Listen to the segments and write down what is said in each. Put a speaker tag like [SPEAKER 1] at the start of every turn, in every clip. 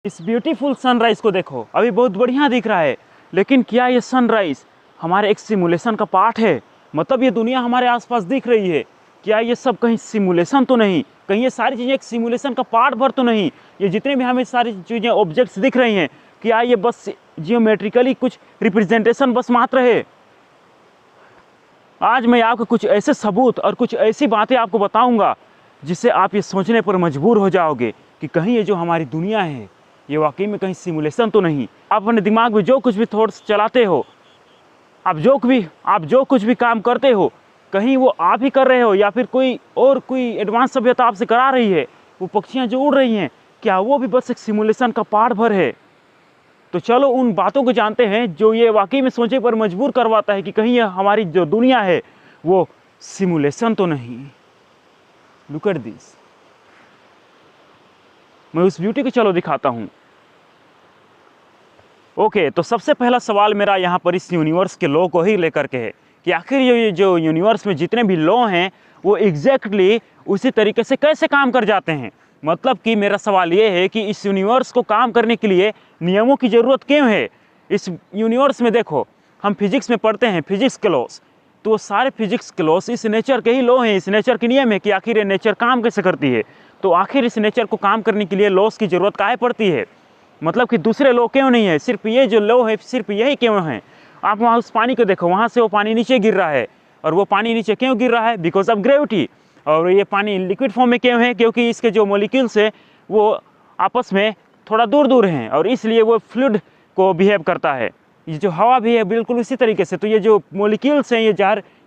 [SPEAKER 1] इस beautiful sunrise को देखो, अभी बहुत बढ़िया दिख रहा है, लेकिन क्या ये सनराइज हमारे एक सिमुलेशन का पार्ट है? मतलब ये दुनिया हमारे आसपास दिख रही है, क्या ये सब कहीं सिमुलेशन तो नहीं? कहीं ये सारी चीज़ें एक सिमुलेशन का पार्ट भर तो नहीं? ये जितने भी हमें सारी चीज़ें ऑब्जेक्ट्स दिख रही हैं, क्या ये बस जियोमेट्रिकली कुछ रिप्रेजेंटेशन बस मात्र है? आज मैं आपको कुछ ऐसे सबूत और कुछ ऐसी बातें आपको बताऊंगा जिससे आप ये सोचने पर मजबूर हो जाओगे कि कहीं ये जो हमारी दुनिया है ये वाकई में कहीं सिमुलेशन तो नहीं। आप अपने दिमाग में जो कुछ भी थॉट्स चलाते हो, आप जो कुछ भी काम करते हो, कहीं वो आप ही कर रहे हो या फिर कोई एडवांस सभ्यता आपसे करा रही है? वो पक्षियाँ जो उड़ रही हैं, क्या वो भी बस एक सिमुलेशन का पार्ट भर है? तो चलो उन बातों को जानते हैं जो ये वाकई में सोचने पर मजबूर करवाता है कि कहीं ये हमारी जो दुनिया है वो सिमुलेशन तो नहीं। Look at this. मैं उस ब्यूटी को चलो दिखाता हूँ। ओके, तो सबसे पहला सवाल मेरा यहाँ पर इस यूनिवर्स के लॉ को ही लेकर के है कि आखिर ये जो यूनिवर्स में जितने भी लॉ हैं वो एग्जैक्टली उसी तरीके से कैसे काम कर जाते हैं। मतलब कि मेरा सवाल ये है कि इस यूनिवर्स को काम करने के लिए नियमों की ज़रूरत क्यों है? इस यूनिवर्स में देखो, हम फिजिक्स में पढ़ते हैं फिजिक्स के लॉस, तो वो सारे फिजिक्स के लॉस इस नेचर के ही लॉ हैं, इस नेचर के नियम है कि आखिर ये नेचर काम कैसे करती है। तो आखिर इस नेचर को काम करने के लिए लॉस की ज़रूरत काहे पड़ती है? मतलब कि दूसरे लॉ क्यों नहीं है, सिर्फ ये जो लॉ है सिर्फ यही क्यों है? आप वहाँ उस पानी को देखो, वहाँ से वो पानी नीचे गिर रहा है, और वो पानी नीचे क्यों गिर रहा है? Because of gravity. और ये पानी लिक्विड फॉर्म में क्यों है? क्योंकि इसके जो मॉलिक्यूल्स है वो आपस में थोड़ा दूर दूर हैं और इसलिए वो फ्लूइड को बिहेव करता है। ये जो हवा भी है बिल्कुल इसी तरीके से। तो ये जो मॉलिक्यूल्स हैं,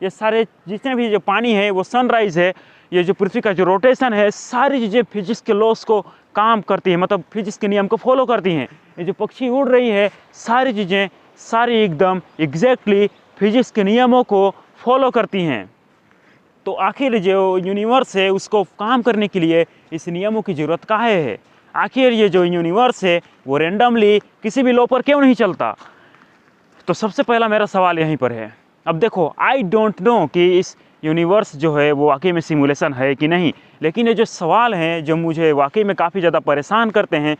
[SPEAKER 1] ये सारे जितने भी जो पानी है, वो सनराइज है, ये जो पृथ्वी का जो रोटेशन है, सारी चीज़ें फिजिक्स के लॉस को काम करती है, मतलब फिजिक्स के नियम को फॉलो करती हैं। ये जो पक्षी उड़ रही है, सारी चीज़ें सारी एकदम एग्जैक्टली फिजिक्स के नियमों को फॉलो करती हैं। तो आखिर जो यूनिवर्स है उसको काम करने के लिए इस नियमों की ज़रूरत काहे है? आखिर ये जो यूनिवर्स है वो रेंडमली किसी भी लॉ पर क्यों नहीं चलता? तो सबसे पहला मेरा सवाल यहीं पर है। अब देखो, आई डोंट नो कि इस यूनिवर्स जो है वो वाकई में सिमुलेशन है कि नहीं, लेकिन ये जो सवाल हैं जो मुझे वाकई में काफ़ी ज़्यादा परेशान करते हैं,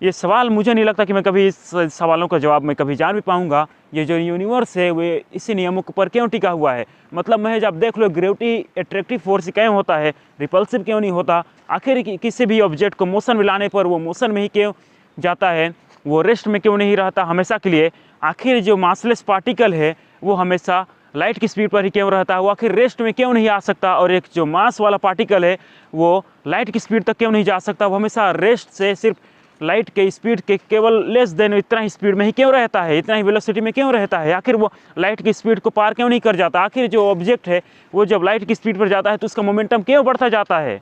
[SPEAKER 1] ये सवाल मुझे नहीं लगता कि मैं कभी इस सवालों का जवाब मैं कभी जान भी पाऊँगा। ये जो यूनिवर्स है वो इसी नियमों पर क्यों टिका हुआ है? मतलब महज आप देख लो, ग्रेविटी एट्रैक्टिव फोर्स क्यों होता है, रिपल्सिव क्यों नहीं होता? आखिर किसी भी ऑब्जेक्ट को मोशन में लाने पर वो मोशन में ही क्यों जाता है, वो रेस्ट में क्यों नहीं रहता हमेशा के लिए? आखिर जो मासलेस पार्टिकल है वो हमेशा लाइट की स्पीड पर ही क्यों रहता है, वो आखिर रेस्ट में क्यों नहीं आ सकता? और एक जो मास वाला पार्टिकल है वो लाइट की स्पीड तक क्यों नहीं जा सकता, वो हमेशा रेस्ट से सिर्फ लाइट के स्पीड के केवल लेस देन इतना ही स्पीड में ही क्यों रहता है, इतना ही वेलोसिटी में क्यों रहता है? आखिर वो लाइट की स्पीड को पार क्यों नहीं कर जाता? आखिर जो ऑब्जेक्ट है वो जब लाइट की स्पीड पर जाता है तो उसका मोमेंटम क्यों बढ़ता जाता है?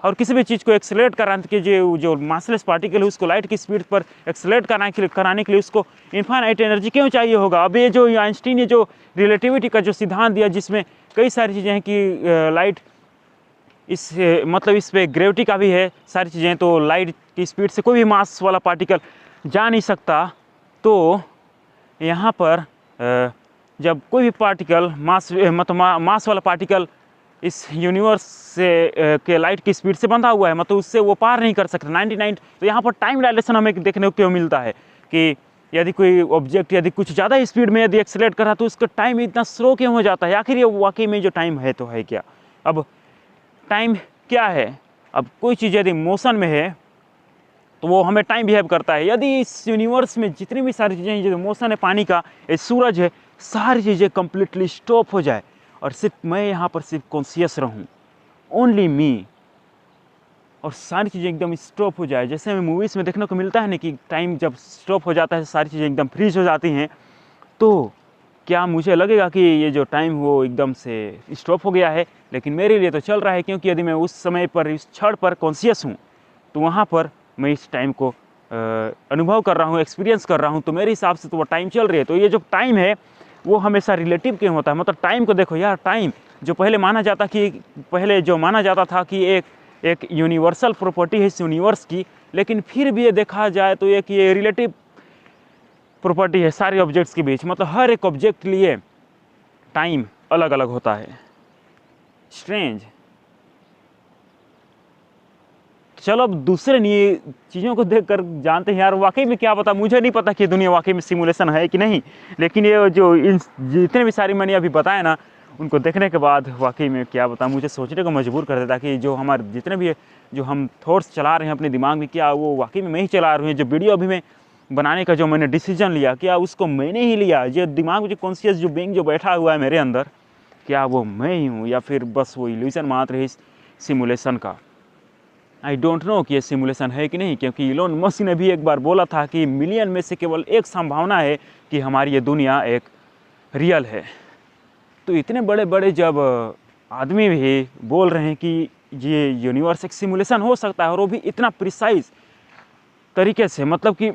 [SPEAKER 1] और किसी भी चीज़ को एक्सेलरेट कराने के जो मासलेस पार्टिकल है उसको लाइट की स्पीड पर एक्सेलरेट कराने के लिए उसको इनफाइनाइट एनर्जी क्यों चाहिए होगा? अब ये जो आइंस्टीन ने जो रिलेटिविटी का जो सिद्धांत दिया, जिसमें कई सारी चीज़ें हैं कि लाइट इस पे ग्रेविटी का भी है सारी चीज़ें, तो लाइट की स्पीड से कोई भी मास वाला पार्टिकल जा नहीं सकता। तो यहाँ पर जब कोई भी पार्टिकल मास वाला पार्टिकल इस यूनिवर्स से के लाइट की स्पीड से बंधा हुआ है, मतलब उससे वो पार नहीं कर सकता 99। तो यहाँ पर टाइम डायलेशन हमें देखने को क्यों मिलता है कि यदि कोई ऑब्जेक्ट यदि कुछ ज़्यादा स्पीड में यदि एक्सेलरेट कर रहा तो उसका टाइम इतना स्लो क्यों हो जाता है? आखिर ये वाकई में जो टाइम है तो है क्या? अब टाइम क्या है? अब कोई चीज़ यदि मोशन में है तो वो हमें टाइम बिहेव करता है। यदि इस यूनिवर्स में जितनी भी सारी चीज़ें, जो मोशन है पानी का, ये सूरज है, सारी चीज़ें कंप्लीटली स्टॉप हो जाए और सिर्फ मैं यहाँ पर सिर्फ कॉन्शियस रहूँ, ओनली मी, और सारी चीज़ें एकदम स्टॉप हो जाए, जैसे हमें मूवीज़ में देखने को मिलता है ना कि टाइम जब स्टॉप हो जाता है सारी चीज़ें एकदम फ्रीज हो जाती हैं, तो क्या मुझे लगेगा कि ये जो टाइम वो एकदम से स्टॉप हो गया है? लेकिन मेरे लिए तो चल रहा है, क्योंकि यदि मैं उस समय पर इस क्षण पर कॉन्शियस हूँ तो वहाँ पर मैं इस टाइम को अनुभव कर रहा हूँ, एक्सपीरियंस कर रहा हूँ, तो मेरे हिसाब से तो वो टाइम चल रही है। तो ये जो टाइम है वो हमेशा रिलेटिव क्यों होता है? मतलब टाइम को देखो यार, टाइम जो पहले माना जाता था कि एक यूनिवर्सल प्रॉपर्टी है इस यूनिवर्स की, लेकिन फिर भी ये देखा जाए तो एक ये रिलेटिव प्रॉपर्टी है सारे ऑब्जेक्ट्स के बीच। मतलब हर एक ऑब्जेक्ट के लिए टाइम अलग अलग होता है। स्ट्रेंज चलो अब दूसरे चीज़ों को देख कर जानते हैं यार, वाकई में क्या पता, मुझे नहीं पता कि ये दुनिया वाकई में सिमुलेशन है कि नहीं, लेकिन ये जो इन जितने भी सारी मैंने अभी बताया ना, उनको देखने के बाद वाकई में क्या पता मुझे सोचने को मजबूर कर देता कि जो हमारे जितने भी जो हम थॉट्स चला रहे हैं अपने दिमाग में, क्या वो वाकई में मैं ही चला रहा हूँ। जो वीडियो अभी मैं बनाने का जो मैंने डिसीजन लिया, क्या उसको मैंने ही लिया? जो दिमाग में जो कॉन्शियस जो बीइंग जो बैठा हुआ है मेरे अंदर, क्या वो मैं ही हूँ या फिर बस वो इल्यूजन मात्र है इस सिमुलेशन का? आई डोंट नो कि ये सिमुलेशन है कि नहीं, क्योंकि इलोन मस्क ने भी एक बार बोला था कि मिलियन में से केवल एक संभावना है कि हमारी ये दुनिया एक रियल है। तो इतने बड़े बड़े जब आदमी भी बोल रहे हैं कि ये यूनिवर्स एक सिमुलेशन हो सकता है, और वो भी इतना प्रिसाइज तरीके से, मतलब कि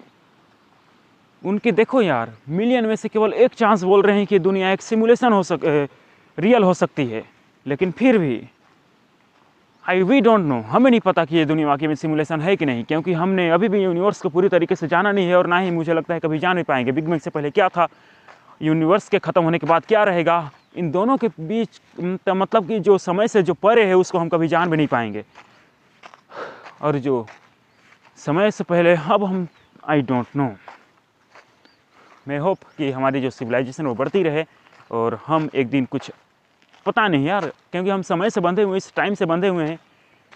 [SPEAKER 1] उनके देखो यार, मिलियन में से केवल एक चांस बोल रहे हैं कि दुनिया एक सिमुलेशन रियल हो सकती है, लेकिन फिर भी वी डोंट नो, हमें नहीं पता कि ये दुनिया वाकई में सिमुलेशन है कि नहीं, क्योंकि हमने अभी भी यूनिवर्स को पूरी तरीके से जाना नहीं है, और ना ही मुझे लगता है कभी जान भी पाएंगे। बिग बैंग से पहले क्या था, यूनिवर्स के ख़त्म होने के बाद क्या रहेगा, इन दोनों के बीच मतलब कि जो समय से जो परे है उसको हम कभी जान भी नहीं पाएंगे, और जो समय से पहले अब हम आई डोंट नो। मैं होप कि हमारी जो सिविलाइजेशन वो बढ़ती रहे, और हम एक दिन कुछ पता नहीं यार, क्योंकि हम समय से बंधे हुए, इस टाइम से बंधे हुए हैं,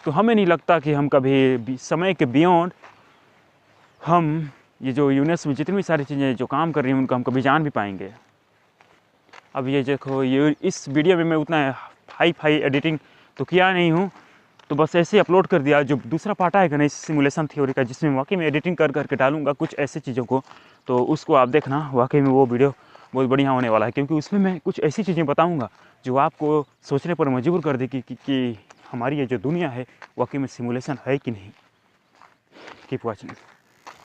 [SPEAKER 1] तो हमें नहीं लगता कि हम कभी समय के बियॉन्ड हम ये जो यूनिवर्स में जितनी भी सारी चीज़ें जो काम कर रही हैं उनको हम कभी जान भी पाएंगे। अब ये देखो, ये इस वीडियो में मैं उतना हाई फाई एडिटिंग तो किया नहीं हूँ, तो बस ऐसे अपलोड कर दिया। जो दूसरा पार्ट आएगा ना इस सिमुलेशन थ्योरी का, जिसमें वाकई में एडिटिंग कर करके डालूंगा कुछ ऐसी चीज़ों को, तो उसको आप देखना, वाकई में वो वीडियो बहुत बढ़िया होने वाला है, क्योंकि उसमें मैं कुछ ऐसी चीज़ें बताऊंगा जो आपको सोचने पर मजबूर कर देगी कि हमारी ये जो दुनिया है वाकई में सिमुलेशन है कि नहीं। Keep watching.